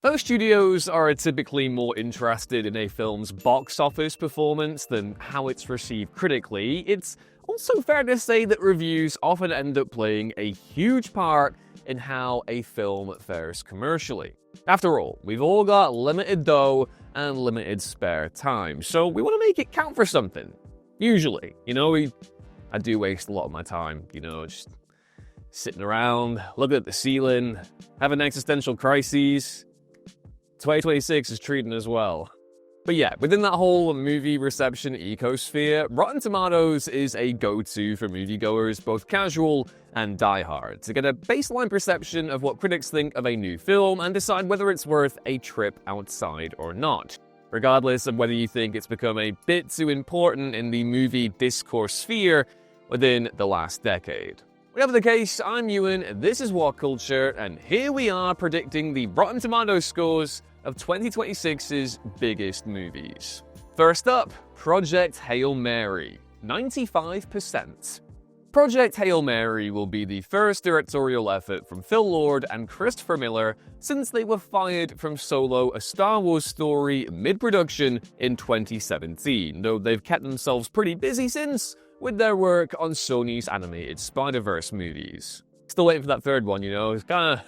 Though studios are typically more interested in a film's box office performance than how it's received critically, it's also fair to say that reviews often end up playing a huge part in how a film fares commercially. After all, we've all got limited dough and limited spare time, so we want to make it count for something. Usually, I do waste a lot of my time, just sitting around, looking at the ceiling, having existential crises. 2026 is treating as well. But yeah, within that whole movie reception ecosphere, Rotten Tomatoes is a go-to for moviegoers, both casual and diehard, to get a baseline perception of what critics think of a new film and decide whether it's worth a trip outside or not, regardless of whether you think it's become a bit too important in the movie discourse sphere within the last decade. Whatever the case, I'm Ewan, this is What Culture, and here we are predicting the Rotten Tomatoes scores of 2026's biggest movies. First up, Project Hail Mary, 95%. Project Hail Mary will be the first directorial effort from Phil Lord and Christopher Miller since they were fired from Solo: A Star Wars Story mid-production in 2017, though they've kept themselves pretty busy since with their work on Sony's animated Spider-Verse movies. Still waiting for that third one, It's that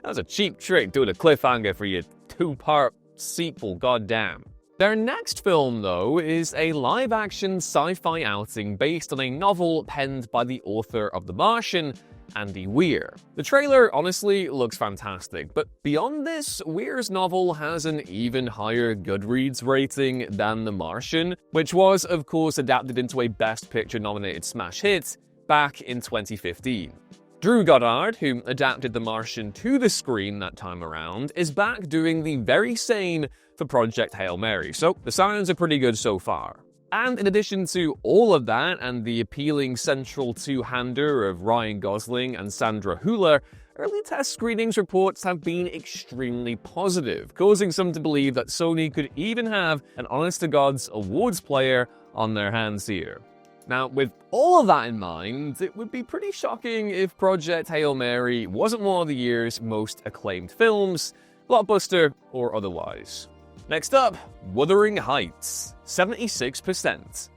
was a cheap trick doing a cliffhanger for your two-part sequel, goddamn. Their next film, though, is a live-action sci-fi outing based on a novel penned by the author of The Martian, Andy Weir. The trailer honestly looks fantastic, but beyond this, Weir's novel has an even higher Goodreads rating than The Martian, which was, of course, adapted into a Best Picture-nominated smash hit back in 2015. Drew Goddard, who adapted The Martian to the screen that time around, is back doing the very same for Project Hail Mary, so the signs are pretty good so far. And in addition to all of that and the appealing central two-hander of Ryan Gosling and Sandra Hüller, early test screenings reports have been extremely positive, causing some to believe that Sony could even have an honest-to-God's awards player on their hands here. Now, with all of that in mind, it would be pretty shocking if Project Hail Mary wasn't one of the year's most acclaimed films, blockbuster or otherwise. Next up, Wuthering Heights, 76%.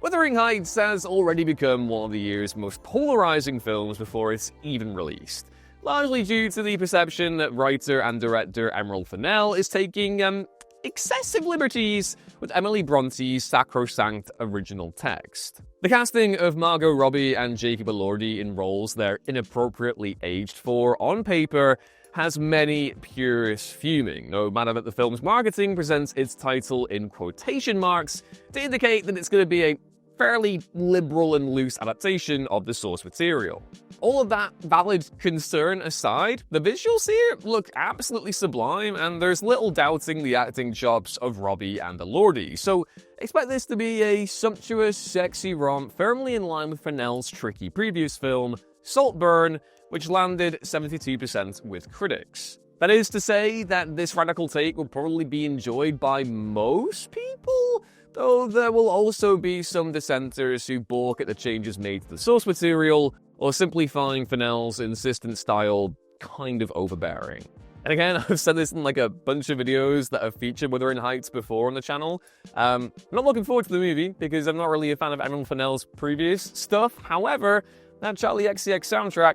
Wuthering Heights has already become one of the year's most polarizing films before it's even released, largely due to the perception that writer and director Emerald Fennell is taking excessive liberties with Emily Bronte's sacrosanct original text. The casting of Margot Robbie and Jacob Elordi in roles they're inappropriately aged for on paper has many purists fuming, no matter that the film's marketing presents its title in quotation marks to indicate that it's going to be a fairly liberal and loose adaptation of the source material. All of that valid concern aside, the visuals here look absolutely sublime, and there's little doubting the acting chops of Robbie and Elordi, so expect this to be a sumptuous, sexy romp firmly in line with Fennell's tricky previous film, Saltburn, which landed 72% with critics. That is to say that this radical take will probably be enjoyed by most people, though there will also be some dissenters who balk at the changes made to the source material, or simply find Fennell's insistent style kind of overbearing. And again, I've said this in like a bunch of videos that have featured Wuthering Heights before on the channel. I'm not looking forward to the movie, because I'm not really a fan of Emerald Fennell's previous stuff. However, that Charlie XCX soundtrack,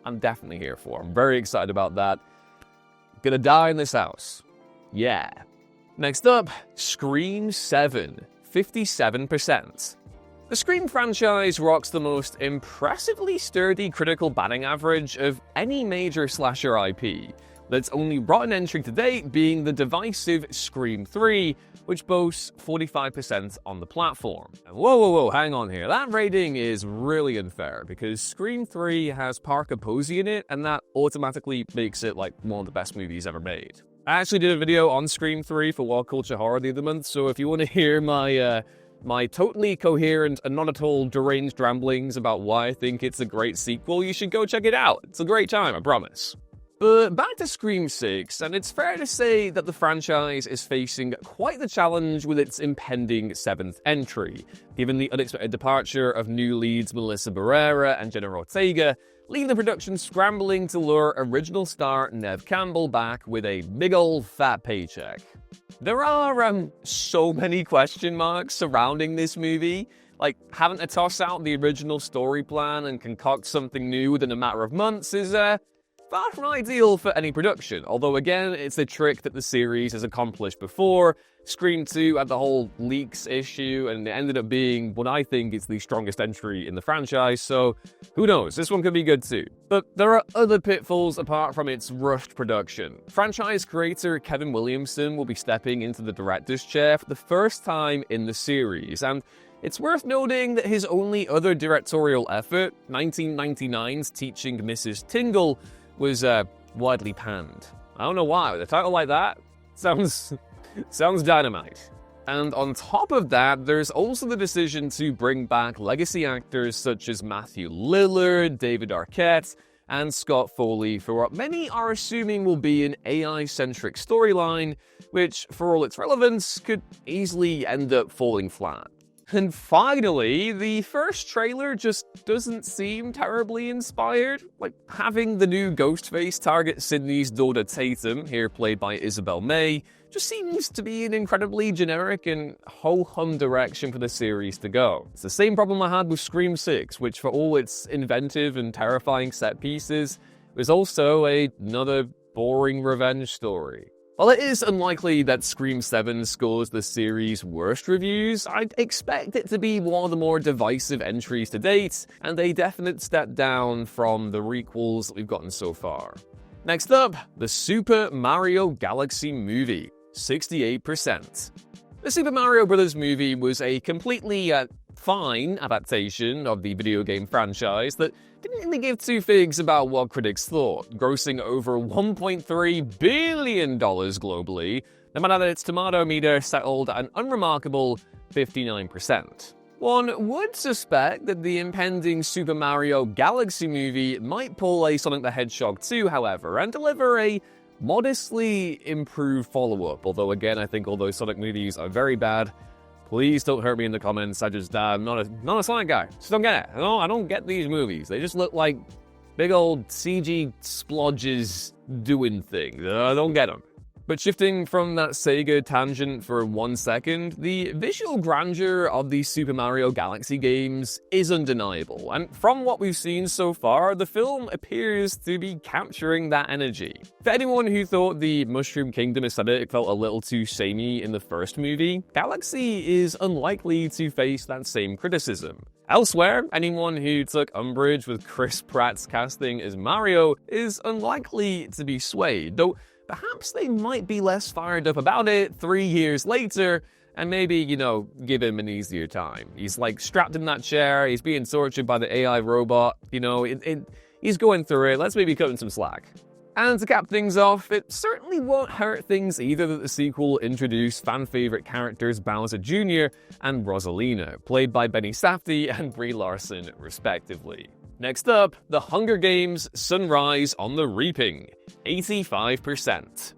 I'm definitely here for. I'm very excited about that. Gonna die in this house. Yeah. Next up, Scream 7, 57%. The Scream franchise rocks the most impressively sturdy critical batting average of any major slasher IP, that's only rotten entry to date being the divisive Scream 3, which boasts 45% on the platform. And whoa, hang on here. That rating is really unfair, because Scream 3 has Parker Posey in it, and that automatically makes it like one of the best movies ever made. I actually did a video on Scream 3 for What Culture Horror the other month, so if you want to hear my totally coherent and not at all deranged ramblings about why I think it's a great sequel, you should go check it out. It's a great time, I promise. But back to Scream 6, and it's fair to say that the franchise is facing quite the challenge with its impending 7th entry, given the unexpected departure of new leads Melissa Barrera and Jenna Ortega leaving the production scrambling to lure original star Neve Campbell back with a big old fat paycheck. There are so many question marks surrounding this movie. Like, having to toss out the original story plan and concoct something new within a matter of months is far from ideal for any production, although again, it's a trick that the series has accomplished before. Scream 2 had the whole leaks issue, and it ended up being what I think is the strongest entry in the franchise, so who knows, this one could be good too. But there are other pitfalls apart from its rushed production. Franchise creator Kevin Williamson will be stepping into the director's chair for the first time in the series, and it's worth noting that his only other directorial effort, 1999's Teaching Mrs. Tingle, was widely panned. I don't know why, with a title like that, sounds dynamite. And on top of that, there's also the decision to bring back legacy actors such as Matthew Lillard, David Arquette, and Scott Foley for what many are assuming will be an AI-centric storyline, which, for all its relevance, could easily end up falling flat. And finally, the first trailer just doesn't seem terribly inspired. Like, having the new Ghostface target Sydney's daughter Tatum, here played by Isabel May, just seems to be an incredibly generic and ho-hum direction for the series to go. It's the same problem I had with Scream 6, which for all its inventive and terrifying set pieces, was also another boring revenge story. While it is unlikely that Scream 7 scores the series' worst reviews, I'd expect it to be one of the more divisive entries to date, and a definite step down from the requels that we've gotten so far. Next up, the Super Mario Galaxy movie, 68%. The Super Mario Bros. Movie was a completely fine adaptation of the video game franchise that didn't really give two figs about what critics thought, grossing over $1.3 billion globally, no matter that its tomato meter settled at an unremarkable 59%. One would suspect that the impending Super Mario Galaxy movie might pull a Sonic the Hedgehog 2, however, and deliver a modestly improved follow-up, although again, I think all those Sonic movies are very bad. Please don't hurt me in the comments. I'm not a Sonic guy. Just don't get it. I don't get these movies. They just look like big old CG splodges doing things. I don't get them. But shifting from that Sega tangent for 1 second, the visual grandeur of the Super Mario Galaxy games is undeniable, and from what we've seen so far, the film appears to be capturing that energy. For anyone who thought the Mushroom Kingdom aesthetic felt a little too samey in the first movie, Galaxy is unlikely to face that same criticism. Elsewhere, anyone who took umbrage with Chris Pratt's casting as Mario is unlikely to be swayed, though perhaps they might be less fired up about it 3 years later and maybe, give him an easier time. He's strapped in that chair, he's being tortured by the AI robot, he's going through it, let's maybe cut him some slack. And to cap things off, it certainly won't hurt things either that the sequel introduced fan-favorite characters Bowser Jr. and Rosalina, played by Benny Safdie and Brie Larson, respectively. Next up, The Hunger Games: Sunrise on the Reaping, 85%.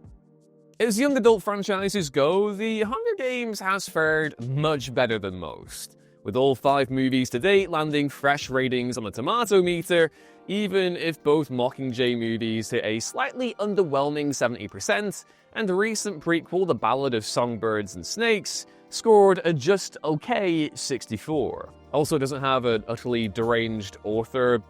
As young adult franchises go, The Hunger Games has fared much better than most, with all 5 movies to date landing fresh ratings on the tomato meter, even if both Mockingjay movies hit a slightly underwhelming 70%, and the recent prequel, The Ballad of Songbirds and Snakes, scored a just okay 64%. Also doesn't have an utterly deranged author,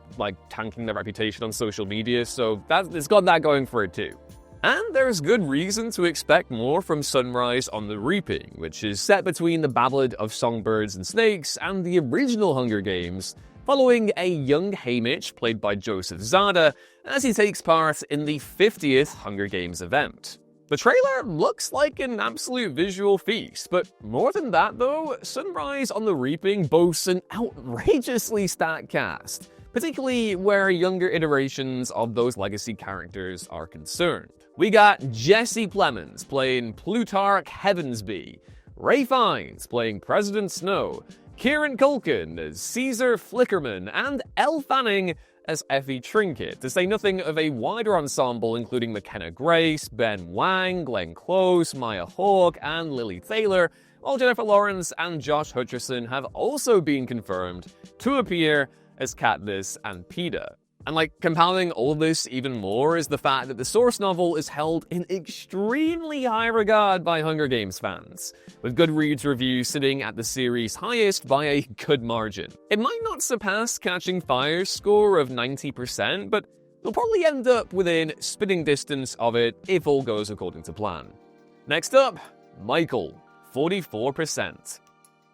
tanking their reputation on social media, so it's got that going for it too. And there's good reason to expect more from Sunrise on the Reaping, which is set between the Ballad of Songbirds and Snakes and the original Hunger Games, following a young Haymitch, played by Joseph Zada, as he takes part in the 50th Hunger Games event. The trailer looks like an absolute visual feast, but more than that though, Sunrise on the Reaping boasts an outrageously stacked cast, particularly where younger iterations of those legacy characters are concerned. We got Jesse Plemons playing Plutarch Heavensbee, Ray Fiennes playing President Snow, Kieran Culkin as Caesar Flickerman, and Elle Fanning as Effie Trinket, to say nothing of a wider ensemble including McKenna Grace, Ben Wang, Glenn Close, Maya Hawke, and Lily Taylor, while Jennifer Lawrence and Josh Hutcherson have also been confirmed to appear as Katniss and Peeta. And compounding all of this even more is the fact that the source novel is held in extremely high regard by Hunger Games fans, with Goodreads reviews sitting at the series' highest by a good margin. It might not surpass Catching Fire's score of 90%, but they'll probably end up within spitting distance of it if all goes according to plan. Next up, Michael, 44%.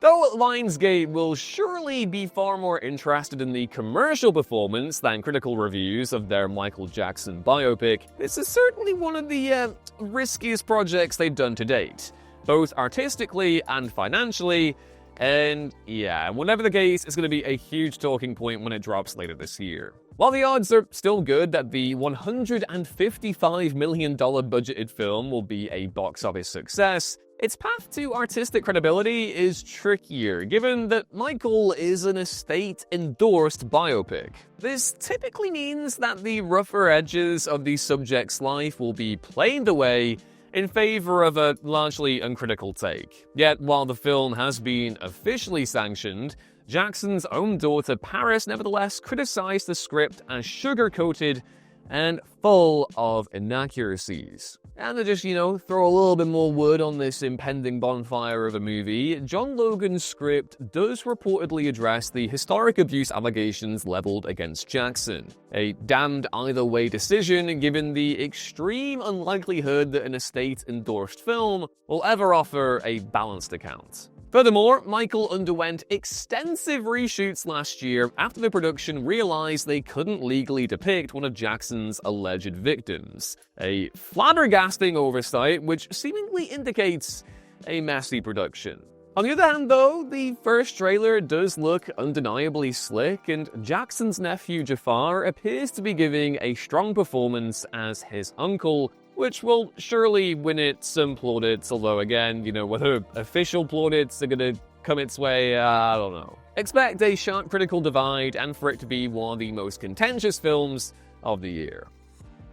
Though Lionsgate will surely be far more interested in the commercial performance than critical reviews of their Michael Jackson biopic, this is certainly one of the riskiest projects they've done to date, both artistically and financially, and yeah, whatever the case, it's going to be a huge talking point when it drops later this year. While the odds are still good that the $155 million budgeted film will be a box office success, its path to artistic credibility is trickier, given that Michael is an estate-endorsed biopic. This typically means that the rougher edges of the subject's life will be planed away in favor of a largely uncritical take. Yet, while the film has been officially sanctioned, Jackson's own daughter Paris nevertheless criticized the script as sugar-coated and full of inaccuracies. And to just, throw a little bit more wood on this impending bonfire of a movie, John Logan's script does reportedly address the historic abuse allegations leveled against Jackson. A damned either way decision given the extreme unlikelihood that an estate-endorsed film will ever offer a balanced account. Furthermore, Michael underwent extensive reshoots last year after the production realized they couldn't legally depict one of Jackson's alleged victims. A flabbergasting oversight which seemingly indicates a messy production. On the other hand, though, the first trailer does look undeniably slick, and Jackson's nephew Jafar appears to be giving a strong performance as his uncle, which will surely win it some plaudits, although again, whether official plaudits are gonna come its way, I don't know. Expect a sharp critical divide and for it to be one of the most contentious films of the year.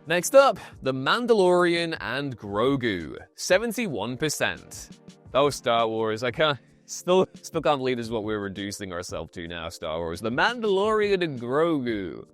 Next up, The Mandalorian and Grogu, 71%. Oh, Star Wars, I still can't believe this is what we're reducing ourselves to now, Star Wars. The Mandalorian and Grogu.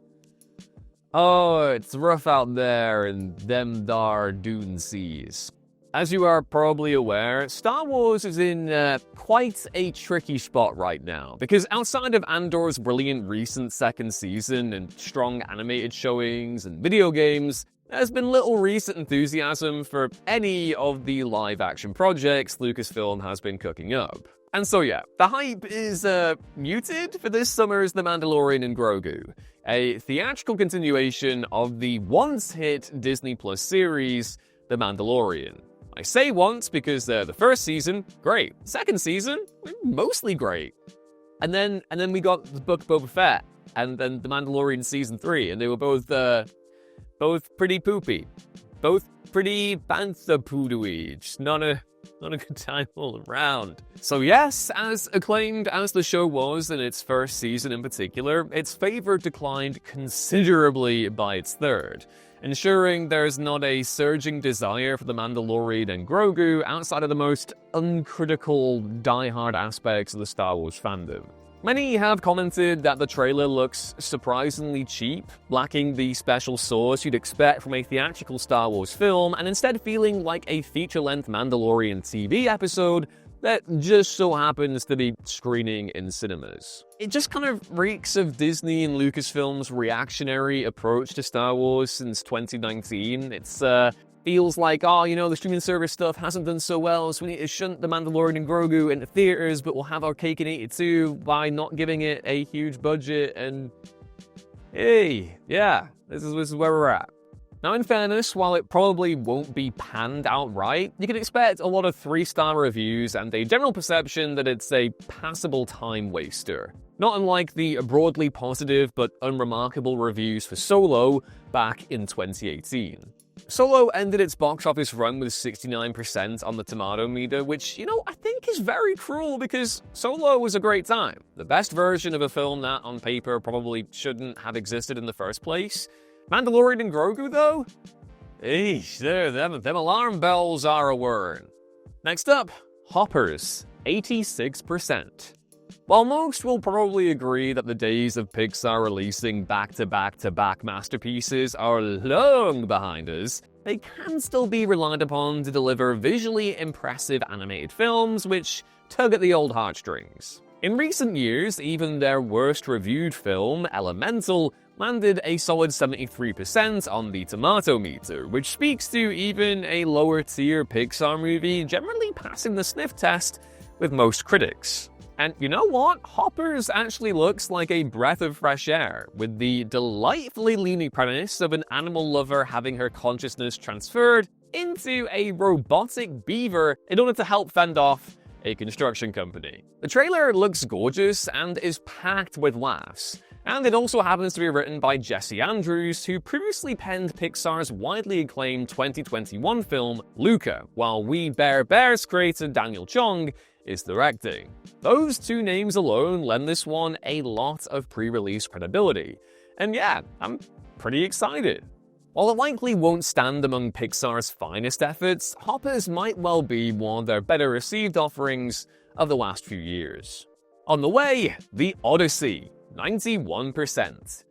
Oh, it's rough out there in them dar Dune seas. As you are probably aware, Star Wars is in quite a tricky spot right now, because outside of Andor's brilliant recent second season and strong animated showings and video games, there's been little recent enthusiasm for any of the live-action projects Lucasfilm has been cooking up. And so yeah, the hype is muted for this summer's The Mandalorian and Grogu, a theatrical continuation of the once-hit Disney Plus series, The Mandalorian. I say once because the first season, great. Second season, mostly great. And then we got the book Boba Fett, and then The Mandalorian Season 3, and they were both pretty poopy. Both pretty panther-poodooey, just not a good time all around. So yes, as acclaimed as the show was in its first season in particular, its favor declined considerably by its third, ensuring there's not a surging desire for The Mandalorian and Grogu outside of the most uncritical, die-hard aspects of the Star Wars fandom. Many have commented that the trailer looks surprisingly cheap, lacking the special sauce you'd expect from a theatrical Star Wars film, and instead feeling like a feature-length Mandalorian TV episode that just so happens to be screening in cinemas. It just kind of reeks of Disney and Lucasfilm's reactionary approach to Star Wars since 2019. It's feels like, the streaming service stuff hasn't done so well, so we need to shunt The Mandalorian and Grogu into theaters, but we'll have our cake and eat it too by not giving it a huge budget, and hey, yeah, this is where we're at. Now, in fairness, while it probably won't be panned outright, you can expect a lot of 3-star reviews and a general perception that it's a passable time waster. Not unlike the broadly positive but unremarkable reviews for Solo back in 2018. Solo ended its box office run with 69% on the tomato meter, which, I think is very cruel because Solo was a great time. The best version of a film that, on paper, probably shouldn't have existed in the first place. Mandalorian and Grogu, though? Eesh, them alarm bells are a whirring. Next up, Hoppers, 86%. While most will probably agree that the days of Pixar releasing back-to-back-to-back masterpieces are long behind us, they can still be relied upon to deliver visually impressive animated films which tug at the old heartstrings. In recent years, even their worst-reviewed film, Elemental, landed a solid 73% on the tomato meter, which speaks to even a lower-tier Pixar movie generally passing the sniff test with most critics. And you know what? Hoppers actually looks like a breath of fresh air, with the delightfully leaning premise of an animal lover having her consciousness transferred into a robotic beaver in order to help fend off a construction company. The trailer looks gorgeous and is packed with laughs, and it also happens to be written by Jesse Andrews, who previously penned Pixar's widely acclaimed 2021 film Luca, while We Bare Bears creator Daniel Chong is directing. Those two names alone lend this one a lot of pre-release credibility. And yeah, I'm pretty excited. While it likely won't stand among Pixar's finest efforts, Hoppers might well be one of their better received offerings of the last few years. On the way, the Odyssey, 91%.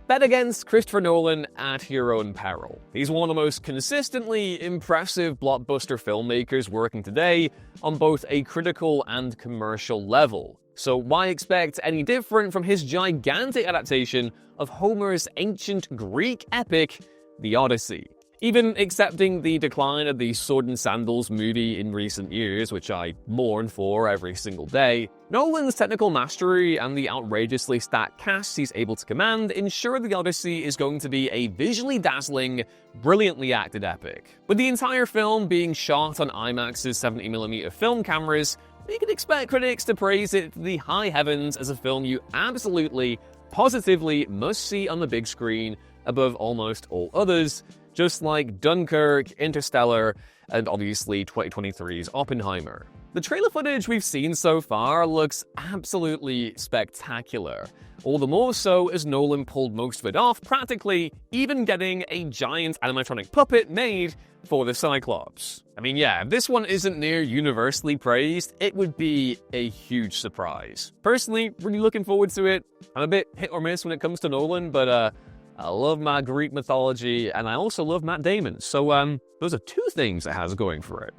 Bet against Christopher Nolan at your own peril. He's one of the most consistently impressive blockbuster filmmakers working today on both a critical and commercial level. So why expect any different from his gigantic adaptation of Homer's ancient Greek epic, The Odyssey? Even accepting the decline of the Sword and Sandals movie in recent years, which I mourn for every single day, Nolan's technical mastery and the outrageously stacked cast he's able to command ensure The Odyssey is going to be a visually dazzling, brilliantly acted epic. With the entire film being shot on IMAX's 70mm film cameras, we can expect critics to praise it to the high heavens as a film you absolutely, positively must see on the big screen above almost all others, just like Dunkirk, Interstellar, and obviously 2023's Oppenheimer. The trailer footage we've seen so far looks absolutely spectacular, all the more so as Nolan pulled most of it off, practically even getting a giant animatronic puppet made for the Cyclops. I mean, yeah, if this one isn't near universally praised, it would be a huge surprise. Personally, really looking forward to it. I'm a bit hit or miss when it comes to Nolan, but I love my Greek mythology, and I also love Matt Damon, so those are two things it has going for it.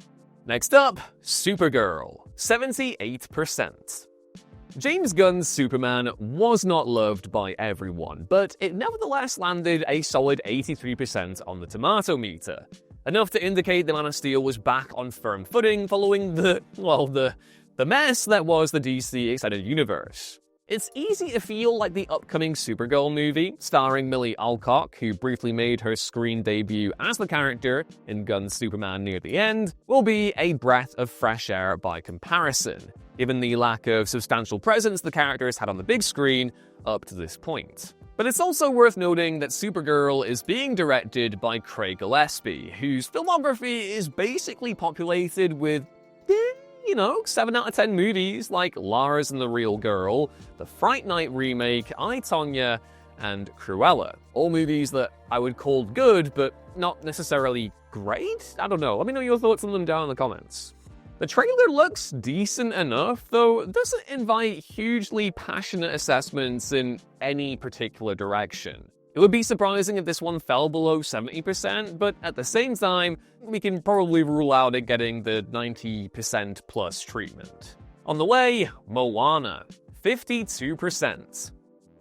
Next up, Supergirl, 78%. James Gunn's Superman was not loved by everyone, but it nevertheless landed a solid 83% on the tomato meter, enough to indicate the Man of Steel was back on firm footing following the mess that was the DC Extended Universe. It's easy to feel like the upcoming Supergirl movie, starring Millie Alcock, who briefly made her screen debut as the character in Gunn's Superman near the end, will be a breath of fresh air by comparison, given the lack of substantial presence the characters had on the big screen up to this point. But it's also worth noting that Supergirl is being directed by Craig Gillespie, whose filmography is basically populated with 7 out of 10 movies like Lars and the Real Girl, the Fright Night remake, I, Tonya, and Cruella. All movies that I would call good, but not necessarily great? I don't know. Let me know your thoughts on them down in the comments. The trailer looks decent enough, though it doesn't invite hugely passionate assessments in any particular direction. It would be surprising if this one fell below 70%, but at the same time, we can probably rule out it getting the 90% plus treatment. On the way, Moana, 52%.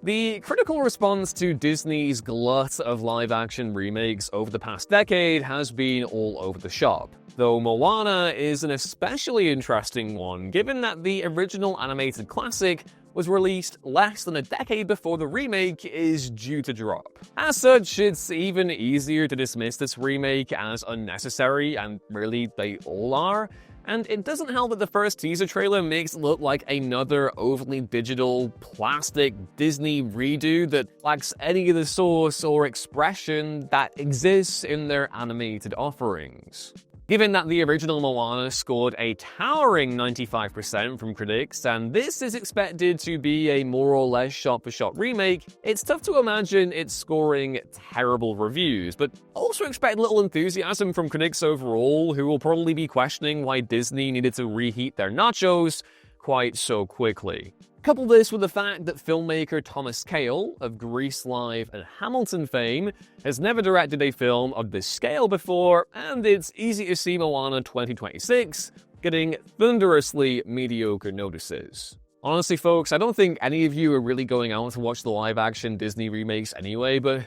The critical response to Disney's glut of live-action remakes over the past decade has been all over the shop, though Moana is an especially interesting one given that the original animated classic was released less than a decade before the remake is due to drop. As such, it's even easier to dismiss this remake as unnecessary, and really they all are. And it doesn't help that the first teaser trailer makes it look like another overly digital, plastic Disney redo that lacks any of the source or expression that exists in their animated offerings. Given that the original Moana scored a towering 95% from critics, and this is expected to be a more or less shot-for-shot remake, it's tough to imagine it's scoring terrible reviews, but also expect little enthusiasm from critics overall, who will probably be questioning why Disney needed to reheat their nachos quite so quickly. Couple this with the fact that filmmaker Thomas Kail, of Grease Live and Hamilton fame, has never directed a film of this scale before, and it's easy to see Moana 2026 getting thunderously mediocre notices. Honestly, folks, I don't think any of you are really going out to watch the live-action Disney remakes anyway, but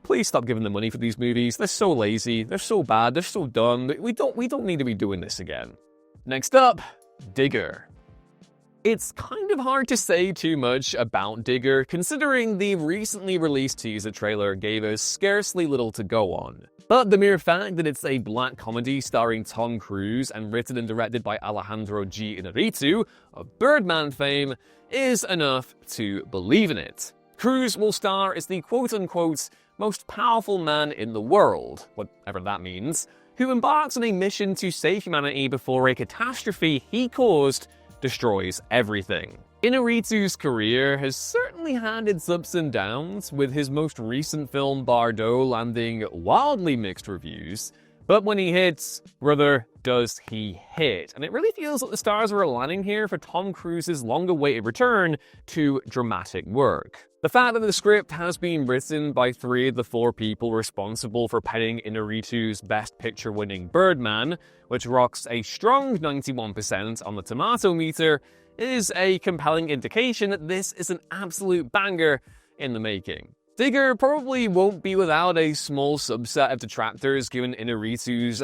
please stop giving them money for these movies. They're so lazy, they're so bad, they're so dumb. We don't need to be doing this again. Next up, Digger. It's kind of hard to say too much about Digger, considering the recently released teaser trailer gave us scarcely little to go on. But the mere fact that it's a black comedy starring Tom Cruise and written and directed by Alejandro G. Inarritu of Birdman fame is enough to believe in it. Cruise will star as the quote-unquote most powerful man in the world, whatever that means, who embarks on a mission to save humanity before a catastrophe he caused destroys everything. Inarritu's career has certainly had its ups and downs, with his most recent film Bardo landing wildly mixed reviews, but when he hits, brother, does he hit. And it really feels like the stars are aligning here for Tom Cruise's long-awaited return to dramatic work. The fact that the script has been written by 3 of the 4 people responsible for penning Inarritu's Best Picture-winning Birdman, which rocks a strong 91% on the tomato meter, is a compelling indication that this is an absolute banger in the making. Digger probably won't be without a small subset of detractors given Inarritu's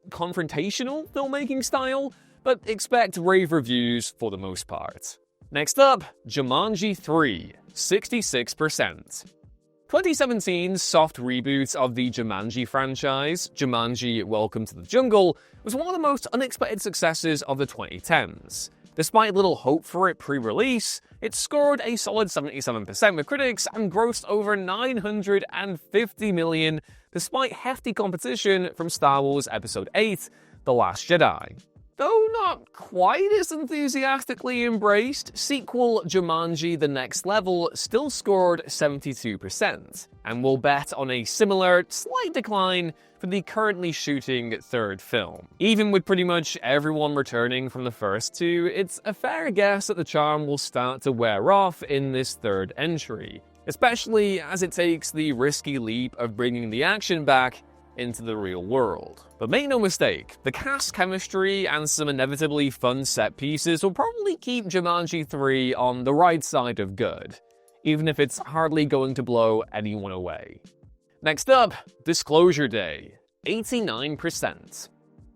confrontational filmmaking style, but expect rave reviews for the most part. Next up, Jumanji 3, 66%. 2017's soft reboot of the Jumanji franchise, Jumanji Welcome to the Jungle, was one of the most unexpected successes of the 2010s. Despite little hope for it pre-release, it scored a solid 77% with critics and grossed over $950 million, despite hefty competition from Star Wars Episode 8, The Last Jedi. Though not quite as enthusiastically embraced, sequel Jumanji The Next Level still scored 72%, and will bet on a similar, slight decline for the currently shooting 3rd film. Even with pretty much everyone returning from the first 2, it's a fair guess that the charm will start to wear off in this 3rd entry, especially as it takes the risky leap of bringing the action back into the real world. But make no mistake, the cast chemistry and some inevitably fun set pieces will probably keep Jumanji 3 on the right side of good, even if it's hardly going to blow anyone away. Next up, Disclosure Day, 89%.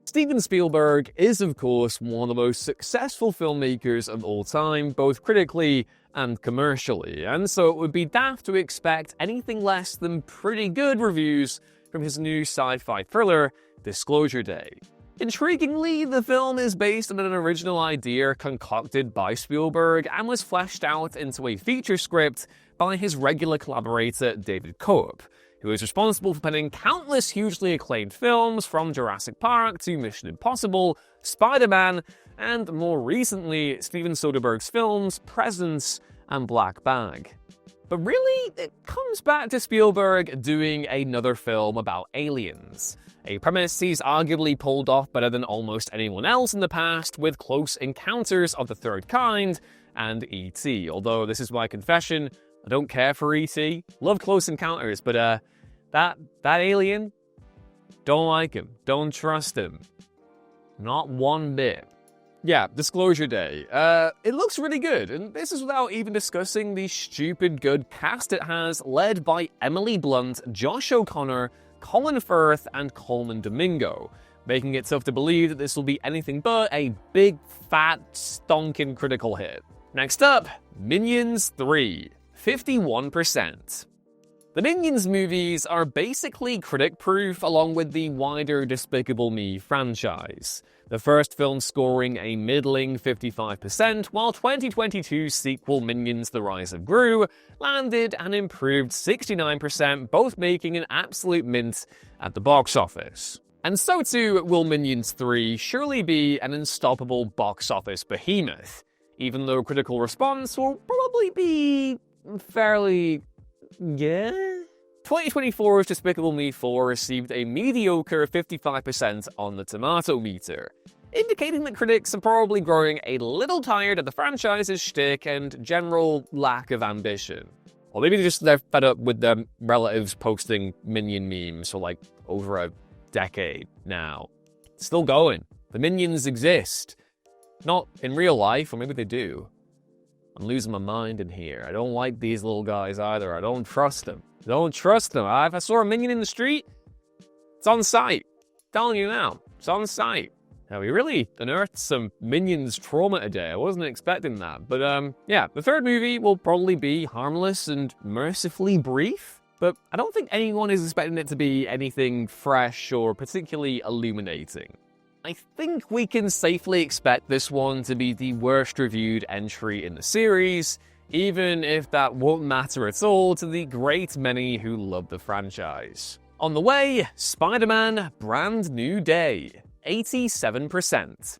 Steven Spielberg is, of course, one of the most successful filmmakers of all time, both critically and commercially, and so it would be daft to expect anything less than pretty good reviews from his new sci-fi thriller, Disclosure Day. Intriguingly, the film is based on an original idea concocted by Spielberg and was fleshed out into a feature script by his regular collaborator David Koepp, who is responsible for penning countless hugely acclaimed films from Jurassic Park to Mission Impossible, Spider-Man, and more recently, Steven Soderbergh's films Presence and Black Bag. But really, it comes back to Spielberg doing another film about aliens. A premise he's arguably pulled off better than almost anyone else in the past with Close Encounters of the Third Kind and E.T. Although this is my confession, I don't care for E.T. Love Close Encounters, but that alien, don't like him, don't trust him. Not one bit. Yeah, Disclosure Day. It looks really good, and this is without even discussing the stupid good cast it has, led by Emily Blunt, Josh O'Connor, Colin Firth, and Coleman Domingo, making it tough to believe that this will be anything but a big, fat, stonking critical hit. Next up, Minions 3, 51%. The Minions movies are basically critic-proof along with the wider Despicable Me franchise. The first film scoring a middling 55%, while 2022's sequel Minions: The Rise of Gru landed an improved 69%, both making an absolute mint at the box office. And so too will Minions 3 surely be an unstoppable box office behemoth, even though critical response will probably be fairly... yeah? 2024's Despicable Me 4 received a mediocre 55% on the tomato meter. indicating that critics are probably growing a little tired of the franchise's shtick and general lack of ambition. Or maybe they're fed up with their relatives posting Minion memes for like over a decade now. It's still going. The Minions exist. Not in real life, or maybe they do. I'm losing my mind in here. I don't like these little guys either. I don't trust them. I don't trust them. If I saw a Minion in the street, it's on site. I'm telling you now, it's on site. Now, we really unearthed some Minions trauma today. I wasn't expecting that. But, yeah, the third movie will probably be harmless and mercifully brief. But I don't think anyone is expecting it to be anything fresh or particularly illuminating. I think we can safely expect this one to be the worst reviewed entry in the series, even if that won't matter at all to the great many who love the franchise. On the way, Spider-Man Brand New Day, 87%.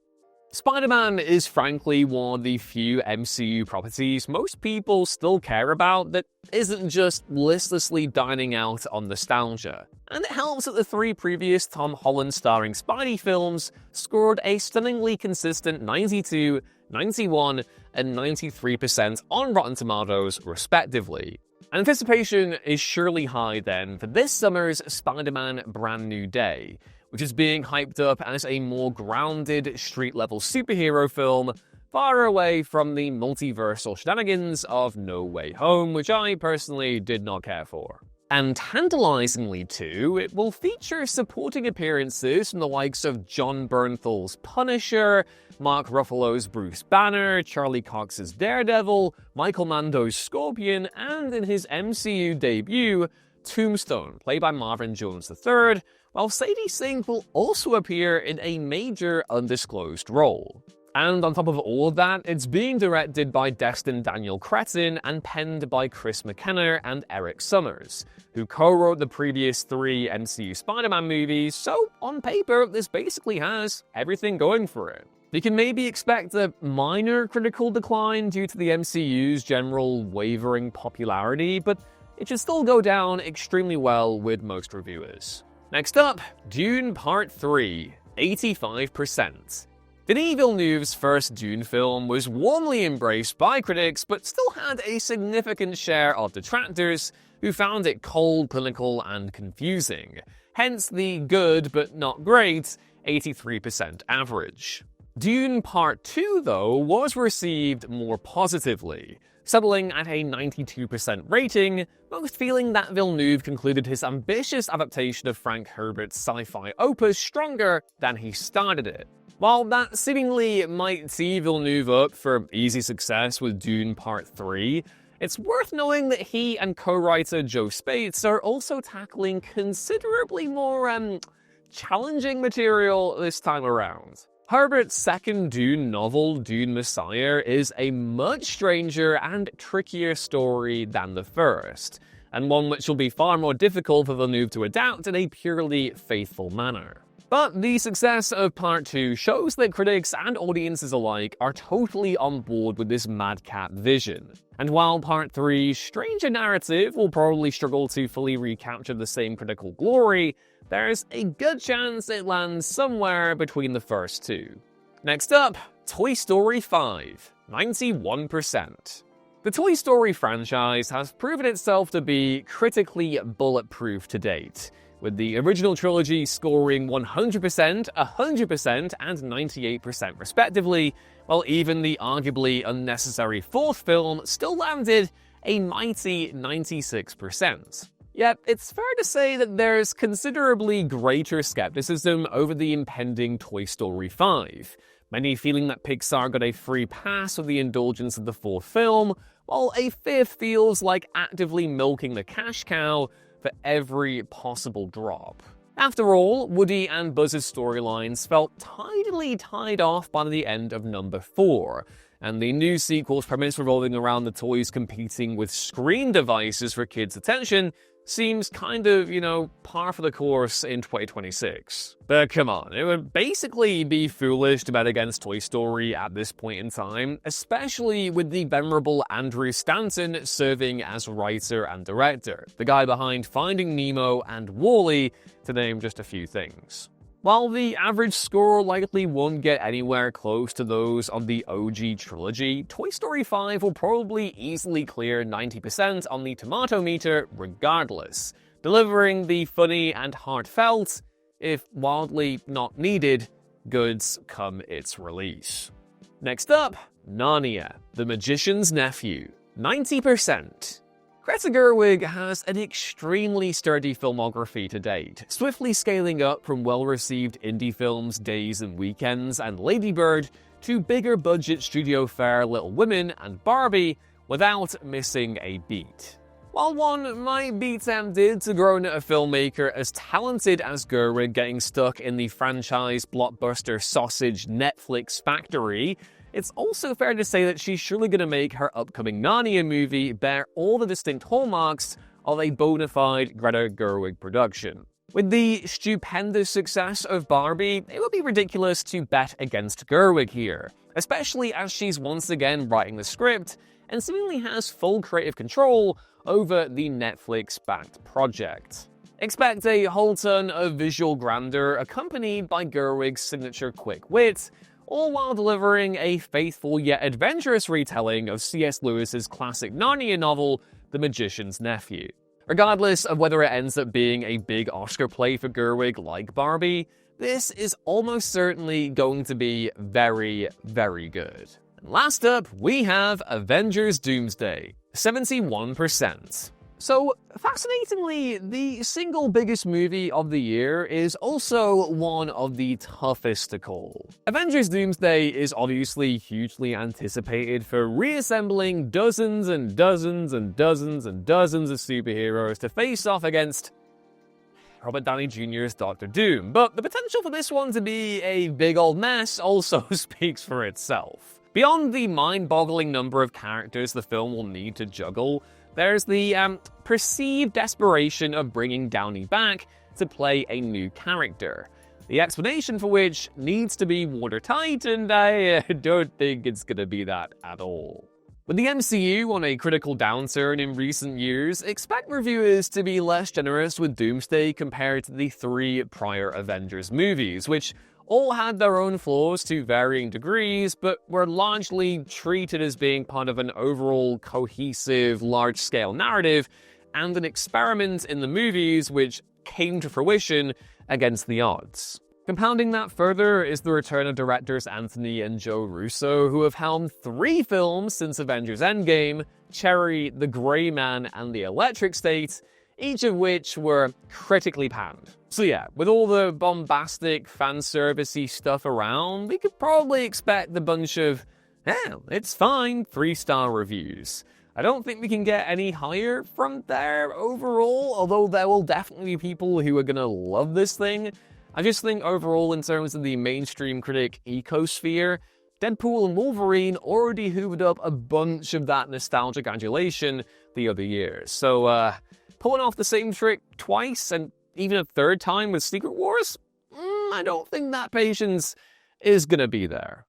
Spider-Man is frankly one of the few MCU properties most people still care about that isn't just listlessly dining out on nostalgia. And it helps that the three previous Tom Holland starring Spidey films scored a stunningly consistent 92, 91, and 93% on Rotten Tomatoes, respectively. Anticipation is surely high then for this summer's Spider-Man Brand New Day, which is being hyped up as a more grounded, street-level superhero film, far away from the multiversal shenanigans of No Way Home, which I personally did not care for. And tantalizingly too, it will feature supporting appearances from the likes of Jon Bernthal's Punisher, Mark Ruffalo's Bruce Banner, Charlie Cox's Daredevil, Michael Mando's Scorpion, and in his MCU debut, Tombstone, played by Marvin Jones III, while Sadie Sink will also appear in a major undisclosed role. And on top of all of that, it's being directed by Destin Daniel Cretton and penned by Chris McKenna and Eric Summers, who co-wrote the previous three MCU Spider-Man movies, so on paper, this basically has everything going for it. You can maybe expect a minor critical decline due to the MCU's general wavering popularity, but it should still go down extremely well with most reviewers. Next up, Dune Part 3, 85%. Denis Villeneuve's first Dune film was warmly embraced by critics, but still had a significant share of detractors who found it cold, clinical, and confusing. Hence the good, but not great, 83% average. Dune Part 2, though, was received more positively, settling at a 92% rating, most feeling that Villeneuve concluded his ambitious adaptation of Frank Herbert's sci-fi opus stronger than he started it. While that seemingly might see Villeneuve up for easy success with Dune Part 3, it's worth knowing that he and co-writer Joe Spates are also tackling considerably more, challenging material this time around. Herbert's second Dune novel, Dune Messiah, is a much stranger and trickier story than the first, and one which will be far more difficult for Villeneuve to adapt in a purely faithful manner. But the success of Part 2 shows that critics and audiences alike are totally on board with this madcap vision. And while Part 3's stranger narrative will probably struggle to fully recapture the same critical glory, there's a good chance it lands somewhere between the first two. Next up, Toy Story 5, 91%. The Toy Story franchise has proven itself to be critically bulletproof to date, with the original trilogy scoring 100%, 100%, and 98% respectively, while even the arguably unnecessary fourth film still landed a mighty 96%. Yet, it's fair to say that there's considerably greater skepticism over the impending Toy Story 5, many feeling that Pixar got a free pass with the indulgence of the fourth film, while a fifth feels like actively milking the cash cow for every possible drop. After all, Woody and Buzz's storylines felt tidily tied off by the end of number 4, and the new sequel's premise revolving around the toys competing with screen devices for kids' attention seems kind of, par for the course in 2026. But come on, it would basically be foolish to bet against Toy Story at this point in time, especially with the venerable Andrew Stanton serving as writer and director, the guy behind Finding Nemo and WALL-E, to name just a few things. While the average score likely won't get anywhere close to those of the OG trilogy, Toy Story 5 will probably easily clear 90% on the tomato meter regardless, delivering the funny and heartfelt, if wildly not needed, goods come its release. Next up, Narnia, The Magician's Nephew, 90%. Greta Gerwig has an extremely sturdy filmography to date, swiftly scaling up from well-received indie films Days and Weekends and Lady Bird to bigger-budget studio fare Little Women and Barbie without missing a beat. While one might be tempted to groan at a filmmaker as talented as Gerwig getting stuck in the franchise blockbuster sausage Netflix factory, it's also fair to say that she's surely going to make her upcoming Narnia movie bear all the distinct hallmarks of a bona fide Greta Gerwig production. With the stupendous success of Barbie, it would be ridiculous to bet against Gerwig here, especially as she's once again writing the script and seemingly has full creative control over the Netflix-backed project. Expect a whole ton of visual grandeur accompanied by Gerwig's signature quick wit, all while delivering a faithful yet adventurous retelling of C.S. Lewis's classic Narnia novel, The Magician's Nephew. Regardless of whether it ends up being a big Oscar play for Gerwig like Barbie, this is almost certainly going to be very, very good. And last up, we have Avengers Doomsday, 71%. So, fascinatingly, the single biggest movie of the year is also one of the toughest to call. Avengers Doomsday is obviously hugely anticipated for reassembling dozens and dozens and dozens and dozens of superheroes to face off against Robert Downey Jr.'s Doctor Doom, but the potential for this one to be a big old mess also speaks for itself. Beyond the mind-boggling number of characters the film will need to juggle, there's the perceived desperation of bringing Downey back to play a new character. The explanation for which needs to be watertight, and I don't think it's gonna be that at all. With the MCU on a critical downturn in recent years, expect reviewers to be less generous with Doomsday compared to the 3 prior Avengers movies, which all had their own flaws to varying degrees, but were largely treated as being part of an overall cohesive, large-scale narrative, and an experiment in the movies which came to fruition against the odds. Compounding that further is the return of directors Anthony and Joe Russo, who have helmed 3 films since Avengers Endgame, Cherry, The Grey Man, and The Electric State, each of which were critically panned. So yeah, with all the bombastic, fan-servicey stuff around, we could probably expect a bunch of, it's fine, 3-star reviews. I don't think we can get any higher from there overall, although there will definitely be people who are gonna love this thing. I just think overall, in terms of the mainstream critic ecosphere, Deadpool and Wolverine already hoovered up a bunch of that nostalgic adulation the other years. So, pulling off the same trick twice, and even a third time with Secret Wars? I don't think that patience is gonna be there.